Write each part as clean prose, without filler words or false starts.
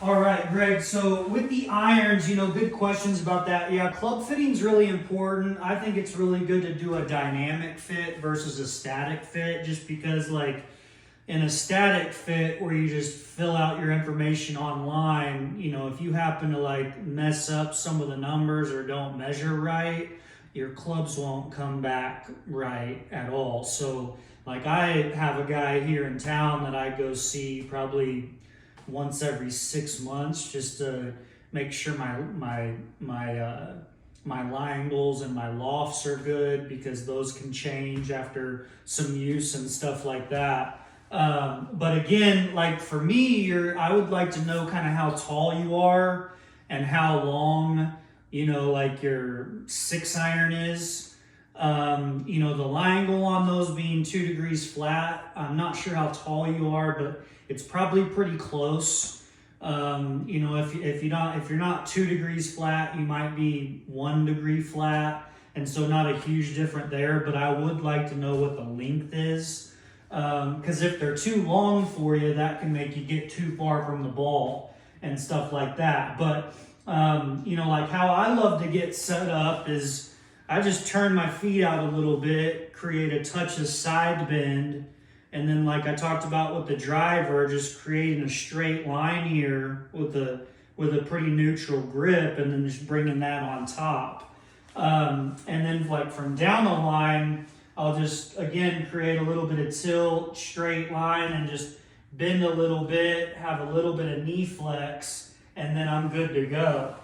All right, Greg. So with the irons, good questions about that. Yeah, club fitting's really important. I think it's really good to do a dynamic fit versus a static fit, just because like in a static fit where you just fill out your information online, if you happen to like mess up some of the numbers or don't measure right, your clubs won't come back right at all. So like I have a guy here in town that I go see probably once every 6 months just to make sure my lie angles and my lofts are good, because those can change after some use and stuff like that. But again, like for me, I would like to know kind of how tall you are and how long, like your 6-iron is. The lie angle on those being 2 degrees flat. I'm not sure how tall you are, but it's probably pretty close. If you're not 2 degrees flat, you might be 1 degree flat, and so not a huge difference there. But I would like to know what the length is, because if they're too long for you, that can make you get too far from the ball and stuff like that. But like how I love to get set up is I just turn my feet out a little bit, create a touch of side bend, and then like I talked about with the driver, just creating a straight line here with a pretty neutral grip, and then just bringing that on top. And then like from down the line, I'll just, again, create a little bit of tilt, straight line, and just bend a little bit, have a little bit of knee flex, and then I'm good to go.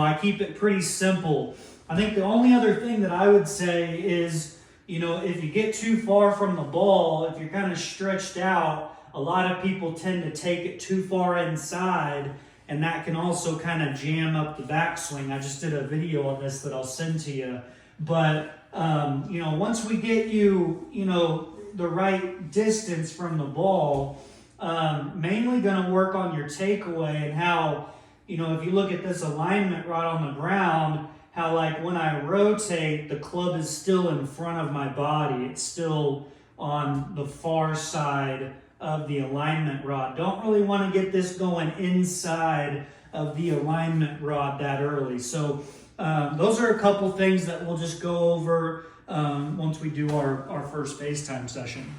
I keep it pretty simple. I think the only other thing that I would say is, if you get too far from the ball, if you're kind of stretched out, a lot of people tend to take it too far inside, and that can also kind of jam up the backswing. I just did a video on this that I'll send to you. But, once we get you, the right distance from the ball, mainly going to work on your takeaway and how, if you look at this alignment right on the ground, how like when I rotate, the club is still in front of my body. It's still on the far side of the alignment rod. Don't really want to get this going inside of the alignment rod that early. So those are a couple things that we'll just go over once we do our first FaceTime session.